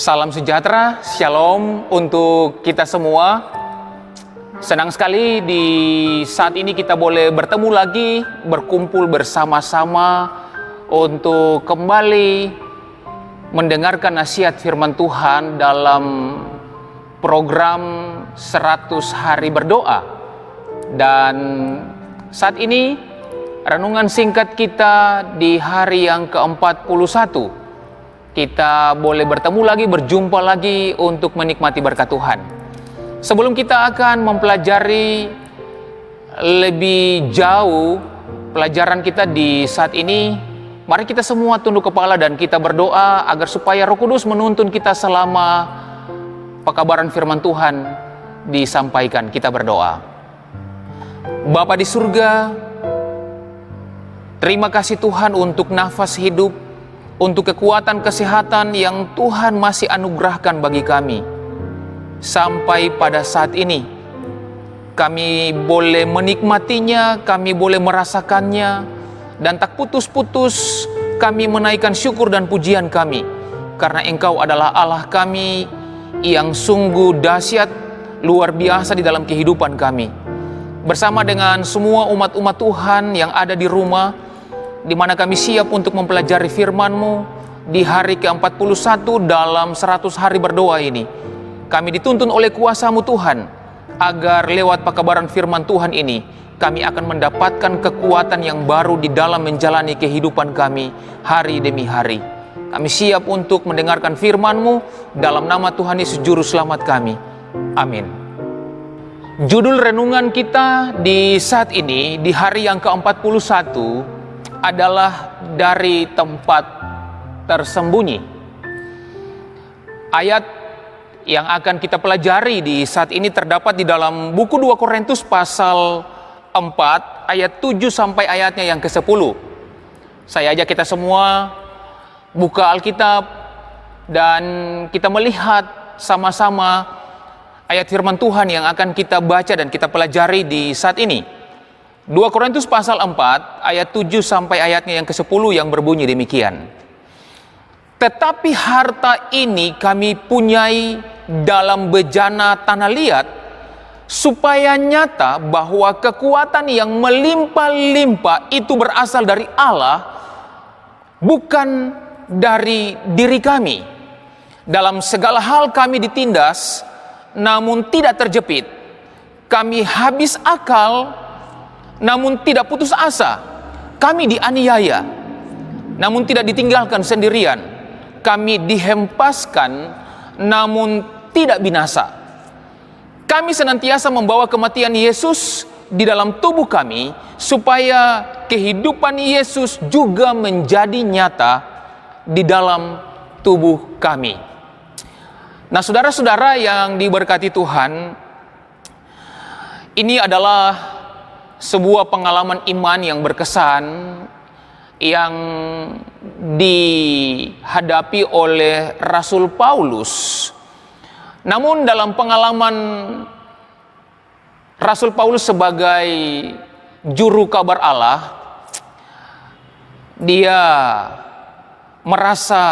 Salam sejahtera, shalom untuk kita semua. Senang sekali di saat ini kita boleh bertemu lagi, berkumpul bersama-sama untuk kembali mendengarkan nasihat firman Tuhan dalam program 100 hari berdoa. Dan saat ini renungan singkat kita di hari yang ke-41. Kita boleh bertemu lagi, berjumpa lagi untuk menikmati berkat Tuhan. Sebelum kita akan mempelajari lebih jauh pelajaran kita di saat ini, mari kita semua tunduk kepala dan kita berdoa agar supaya Roh Kudus menuntun kita selama pekabaran firman Tuhan disampaikan. Kita berdoa. Bapa di surga, terima kasih Tuhan untuk nafas hidup, untuk kekuatan kesehatan yang Tuhan masih anugerahkan bagi kami. Sampai pada saat ini, kami boleh menikmatinya, kami boleh merasakannya, dan tak putus-putus kami menaikkan syukur dan pujian kami. Karena Engkau adalah Allah kami yang sungguh dahsyat, luar biasa di dalam kehidupan kami. Bersama dengan semua umat-umat Tuhan yang ada di rumah, di mana kami siap untuk mempelajari firman-Mu di hari ke-41 dalam 100 hari berdoa ini. Kami dituntun oleh kuasa-Mu Tuhan, agar lewat pekabaran firman Tuhan ini, kami akan mendapatkan kekuatan yang baru di dalam menjalani kehidupan kami hari demi hari. Kami siap untuk mendengarkan firman-Mu dalam nama Tuhan Yesus Juru Selamat kami. Amin. Judul renungan kita di saat ini, di hari yang ke-41, adalah dari tempat tersembunyi. Ayat yang akan kita pelajari di saat ini terdapat di dalam buku 2 Korintus pasal 4 ayat 7 sampai ayatnya yang ke-10. Saya ajak kita semua buka Alkitab dan kita melihat sama-sama ayat firman Tuhan yang akan kita baca dan kita pelajari di saat ini. 2 Korintus pasal 4 ayat 7 sampai ayatnya yang ke-10 yang berbunyi demikian. Tetapi harta ini kami punyai dalam bejana tanah liat, supaya nyata bahwa kekuatan yang melimpah-limpah itu berasal dari Allah, bukan dari diri kami. Dalam segala hal kami ditindas, namun tidak terjepit. Kami habis akal, namun tidak putus asa. Kami dianiaya, namun tidak ditinggalkan sendirian. Kami dihempaskan, namun tidak binasa. Kami senantiasa membawa kematian Yesus di dalam tubuh kami, supaya kehidupan Yesus juga menjadi nyata di dalam tubuh kami. Nah, saudara-saudara yang diberkati Tuhan, ini adalah sebuah pengalaman iman yang berkesan yang dihadapi oleh Rasul Paulus. Namun dalam pengalaman Rasul Paulus sebagai juru kabar Allah, dia merasa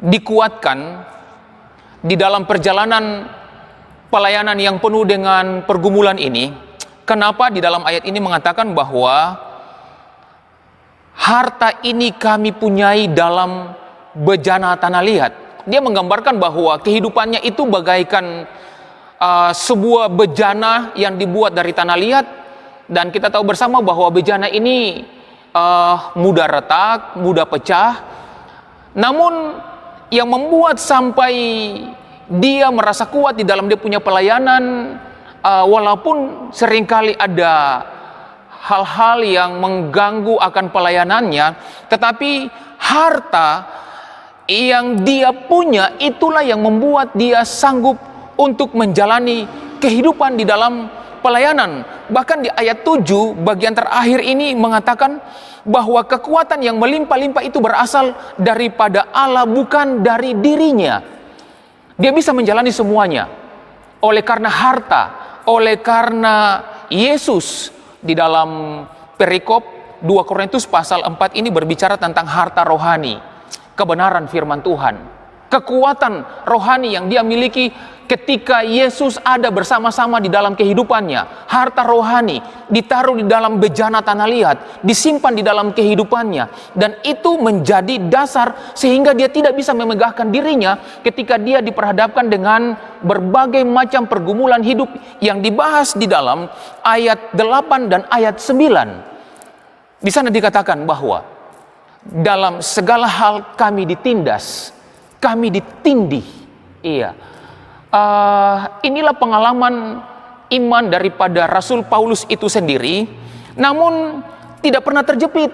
dikuatkan di dalam perjalanan pelayanan yang penuh dengan pergumulan ini. Kenapa di dalam ayat ini mengatakan bahwa harta ini kami punyai dalam bejana tanah liat. Dia menggambarkan bahwa kehidupannya itu bagaikan sebuah bejana yang dibuat dari tanah liat. Dan kita tahu bersama bahwa bejana ini mudah retak, mudah pecah. Namun yang membuat sampai dia merasa kuat di dalam dia punya pelayanan, walaupun seringkali ada hal-hal yang mengganggu akan pelayanannya, tetapi harta yang dia punya itulah yang membuat dia sanggup untuk menjalani kehidupan di dalam pelayanan. Bahkan di ayat 7 bagian terakhir ini mengatakan bahwa kekuatan yang melimpah-limpah itu berasal daripada Allah, bukan dari dirinya. Dia bisa menjalani semuanya oleh karena harta, oleh karena Yesus. Di dalam perikop 2 Korintus pasal 4 ini berbicara tentang harta rohani, kebenaran firman Tuhan. kekuatan rohani yang dia miliki ketika Yesus ada bersama-sama di dalam kehidupannya. Harta rohani ditaruh di dalam bejana tanah liat, disimpan di dalam kehidupannya, dan itu menjadi dasar sehingga dia tidak bisa memegahkan dirinya ketika dia diperhadapkan dengan berbagai macam pergumulan hidup yang dibahas di dalam ayat 8 dan ayat 9. Di sana dikatakan bahwa dalam segala hal kami ditindas, kami ditindih. Iya. Inilah pengalaman iman daripada Rasul Paulus itu sendiri, namun tidak pernah terjepit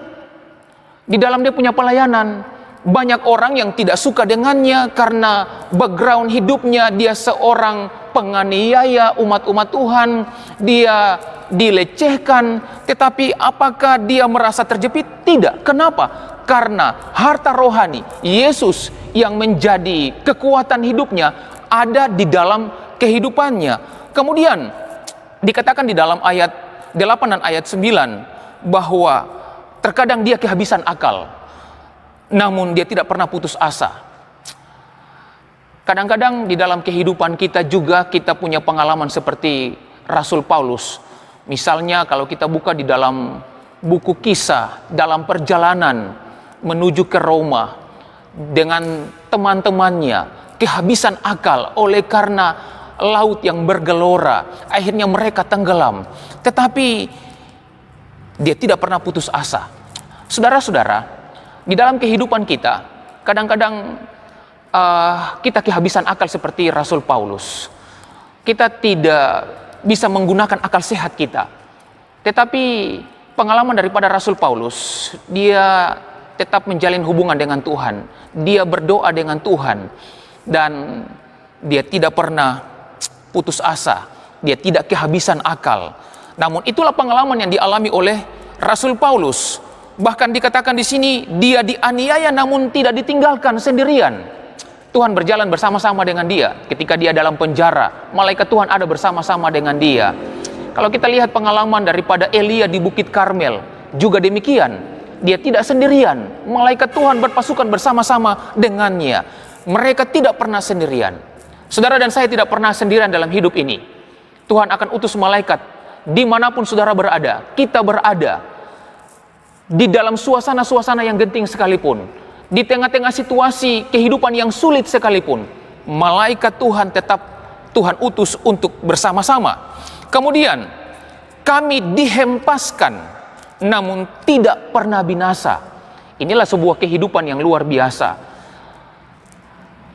di dalam dia punya pelayanan. Banyak orang yang tidak suka dengannya karena background hidupnya, dia seorang penganiaya umat-umat Tuhan, dia dilecehkan. Tetapi apakah dia merasa terjepit? Tidak. Kenapa? Karena harta rohani Yesus yang menjadi kekuatan hidupnya ada di dalam kehidupannya. Kemudian dikatakan di dalam ayat 8 dan ayat 9 bahwa terkadang dia kehabisan akal, namun dia tidak pernah putus asa. Kadang-kadang di dalam kehidupan kita juga kita punya pengalaman seperti Rasul Paulus. Misalnya kalau kita buka di dalam buku Kisah, dalam perjalanan menuju ke Roma dengan teman-temannya, kehabisan akal oleh karena laut yang bergelora, akhirnya mereka tenggelam. Tetapi dia tidak pernah putus asa. Saudara-saudara, di dalam kehidupan kita kadang-kadang kita kehabisan akal seperti Rasul Paulus. Kita tidak bisa menggunakan akal sehat kita. Tetapi pengalaman daripada Rasul Paulus, dia tetap menjalin hubungan dengan Tuhan, dia berdoa dengan Tuhan, dan dia tidak pernah putus asa, dia tidak kehabisan akal. Namun itulah pengalaman yang dialami oleh Rasul Paulus. Bahkan dikatakan di sini dia dianiaya namun tidak ditinggalkan sendirian. Tuhan berjalan bersama-sama dengan dia. Ketika dia dalam penjara, malaikat Tuhan ada bersama-sama dengan dia. Kalau kita lihat pengalaman daripada Elia di Bukit Karmel, juga demikian. Dia tidak sendirian, malaikat Tuhan berpasukan bersama-sama dengannya. Mereka tidak pernah sendirian. Saudara dan saya tidak pernah sendirian dalam hidup ini. Tuhan akan utus malaikat dimanapun saudara berada, kita berada, di dalam suasana-suasana yang genting sekalipun, di tengah-tengah situasi kehidupan yang sulit sekalipun, malaikat Tuhan tetap Tuhan utus untuk bersama-sama. Kemudian kami dihempaskan namun tidak pernah binasa. Inilah sebuah kehidupan yang luar biasa.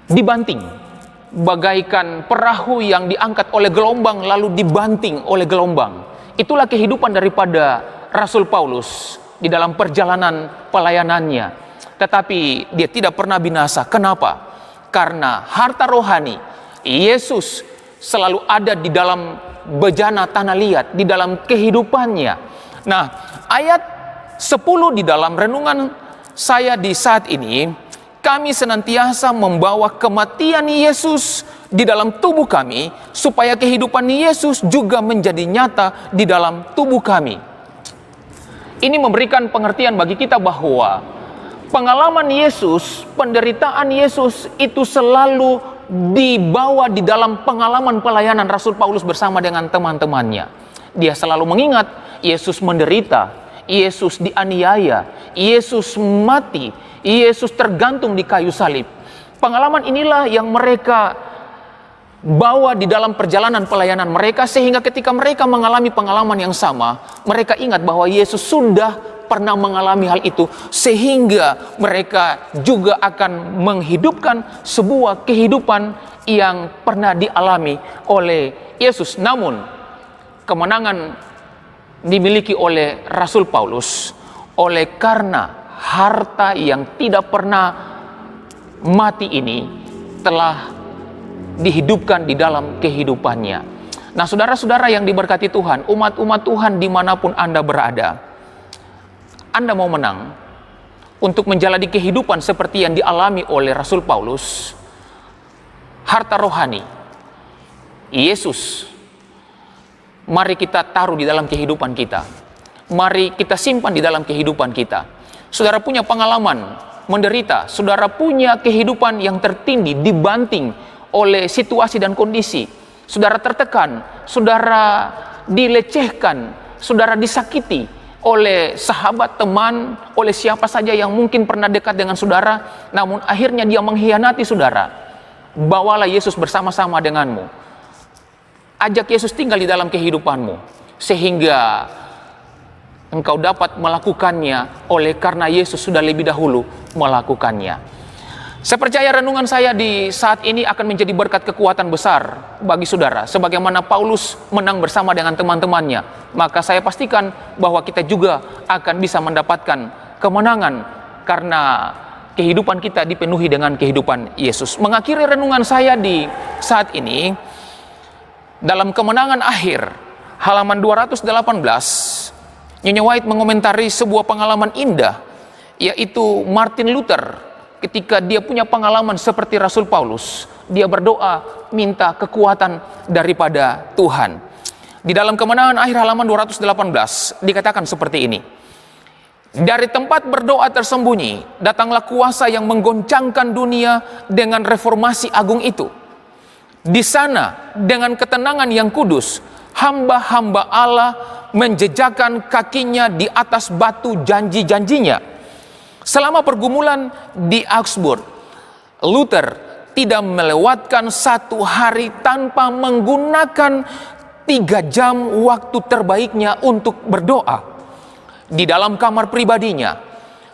Dibanting bagaikan perahu yang diangkat oleh gelombang lalu dibanting oleh gelombang. Itulah kehidupan daripada Rasul Paulus di dalam perjalanan pelayanannya. Tetapi dia tidak pernah binasa. Kenapa? Karena harta rohani Yesus selalu ada di dalam bejana tanah liat, di dalam kehidupannya. Nah, ayat 10 di dalam renungan saya di saat ini, kami senantiasa membawa kematian Yesus di dalam tubuh kami, supaya kehidupan Yesus juga menjadi nyata di dalam tubuh kami. Ini memberikan pengertian bagi kita bahwa pengalaman Yesus, penderitaan Yesus itu selalu dibawa di dalam pengalaman pelayanan Rasul Paulus bersama dengan teman-temannya. Dia selalu mengingat Yesus menderita, Yesus dianiaya, Yesus mati, Yesus tergantung di kayu salib. Pengalaman inilah yang mereka bawa di dalam perjalanan pelayanan mereka, sehingga ketika mereka mengalami pengalaman yang sama, mereka ingat bahwa Yesus sudah pernah mengalami hal itu, sehingga mereka juga akan menghidupkan sebuah kehidupan yang pernah dialami oleh Yesus. Namun kemenangan dimiliki oleh Rasul Paulus oleh karena harta yang tidak pernah mati ini telah dihidupkan di dalam kehidupannya. Nah, saudara-saudara yang diberkati Tuhan, umat-umat Tuhan dimanapun Anda berada, Anda mau menang untuk menjalani kehidupan seperti yang dialami oleh Rasul Paulus, harta rohani Yesus, mari kita taruh di dalam kehidupan kita. Mari kita simpan di dalam kehidupan kita. Saudara punya pengalaman menderita, saudara punya kehidupan yang tertindih, dibanting oleh situasi dan kondisi, saudara tertekan, saudara dilecehkan, saudara disakiti oleh sahabat, teman, oleh siapa saja yang mungkin pernah dekat dengan saudara, namun akhirnya dia mengkhianati saudara, bawalah Yesus bersama-sama denganmu. Ajak Yesus tinggal di dalam kehidupanmu, sehingga engkau dapat melakukannya oleh karena Yesus sudah lebih dahulu melakukannya. Saya percaya renungan saya di saat ini akan menjadi berkat kekuatan besar bagi saudara. Sebagaimana Paulus menang bersama dengan teman-temannya, maka saya pastikan bahwa kita juga akan bisa mendapatkan kemenangan karena kehidupan kita dipenuhi dengan kehidupan Yesus. Mengakhiri renungan saya di saat ini, dalam Kemenangan Akhir, halaman 218, Nyonya White mengomentari sebuah pengalaman indah, yaitu Martin Luther. Ketika dia punya pengalaman seperti Rasul Paulus, dia berdoa minta kekuatan daripada Tuhan. Di dalam Kemenangan Akhir halaman 218 dikatakan seperti ini. Dari tempat berdoa tersembunyi, datanglah kuasa yang menggoncangkan dunia dengan reformasi agung itu. Di sana, dengan ketenangan yang kudus, hamba-hamba Allah menjejakkan kakinya di atas batu janji-janjinya. Selama pergumulan di Augsburg, Luther tidak melewatkan satu hari tanpa menggunakan 3 jam waktu terbaiknya untuk berdoa. Di dalam kamar pribadinya,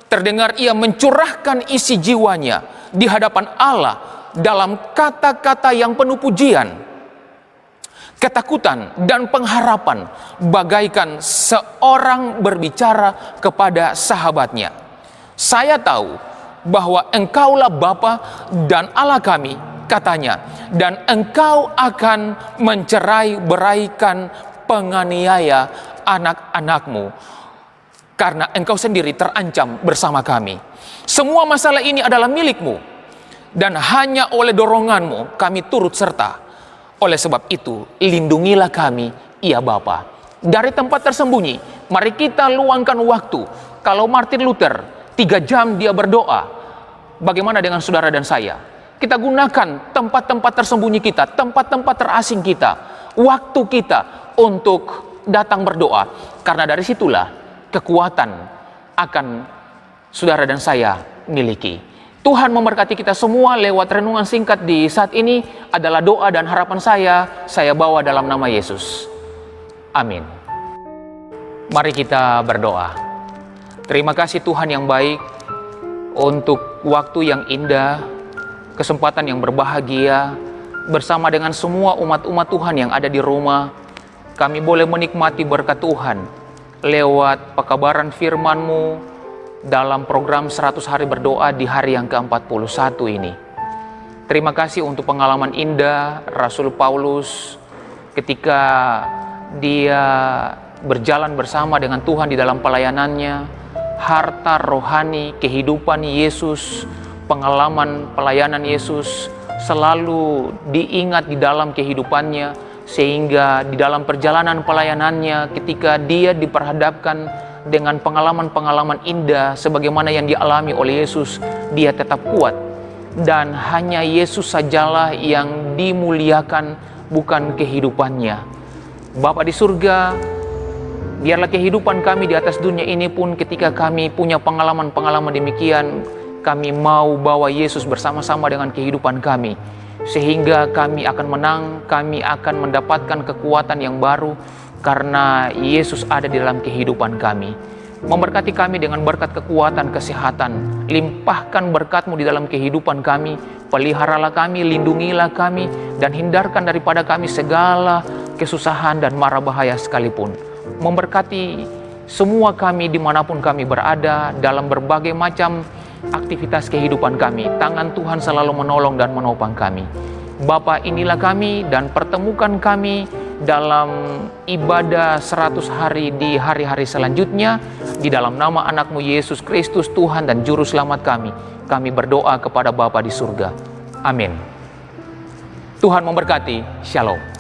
terdengar ia mencurahkan isi jiwanya di hadapan Allah dalam kata-kata yang penuh pujian, ketakutan, dan pengharapan, bagaikan seorang berbicara kepada sahabatnya. Saya tahu bahwa engkaulah Bapa dan Allah kami, katanya, dan engkau akan mencerai-beraikan penganiaya anak-anakmu, karena engkau sendiri terancam bersama kami. Semua masalah ini adalah milikmu, dan hanya oleh doronganmu kami turut serta. Oleh sebab itu, lindungilah kami, ya Bapa. Dari tempat tersembunyi, mari kita luangkan waktu. Kalau Martin Luther 3 jam dia berdoa, bagaimana dengan saudara dan saya? Kita gunakan tempat-tempat tersembunyi kita, tempat-tempat terasing kita, waktu kita untuk datang berdoa. Karena dari situlah kekuatan akan saudara dan saya miliki. Tuhan memberkati kita semua. Lewat renungan singkat di saat ini adalah doa dan harapan saya bawa dalam nama Yesus. Amin. Mari kita berdoa. Terima kasih Tuhan yang baik untuk waktu yang indah, kesempatan yang berbahagia bersama dengan semua umat-umat Tuhan yang ada di rumah. Kami boleh menikmati berkat Tuhan lewat pekabaran firman-Mu dalam program 100 hari berdoa di hari yang ke-41 ini. Terima kasih untuk pengalaman indah Rasul Paulus ketika dia berjalan bersama dengan Tuhan di dalam pelayanannya. Harta rohani, kehidupan Yesus, pengalaman pelayanan Yesus selalu diingat di dalam kehidupannya, sehingga di dalam perjalanan pelayanannya ketika dia diperhadapkan dengan pengalaman-pengalaman indah sebagaimana yang dialami oleh Yesus, dia tetap kuat, dan hanya Yesus sajalah yang dimuliakan, bukan kehidupannya. Bapa di surga, biarlah kehidupan kami di atas dunia ini pun ketika kami punya pengalaman-pengalaman demikian, kami mau bawa Yesus bersama-sama dengan kehidupan kami, sehingga kami akan menang, kami akan mendapatkan kekuatan yang baru karena Yesus ada di dalam kehidupan kami. Memberkati kami dengan berkat kekuatan, kesehatan. Limpahkan berkat-Mu di dalam kehidupan kami. Peliharalah kami, lindungilah kami, dan hindarkan daripada kami segala kesusahan dan mara bahaya sekalipun. Memberkati semua kami dimanapun kami berada dalam berbagai macam aktivitas kehidupan kami. Tangan Tuhan selalu menolong dan menopang kami. Bapa, inilah kami, dan pertemukan kami dalam ibadah 100 hari di hari-hari selanjutnya. Di dalam nama anak-Mu Yesus Kristus, Tuhan dan Juru Selamat kami berdoa kepada Bapa di surga. Amin. Tuhan memberkati. Shalom.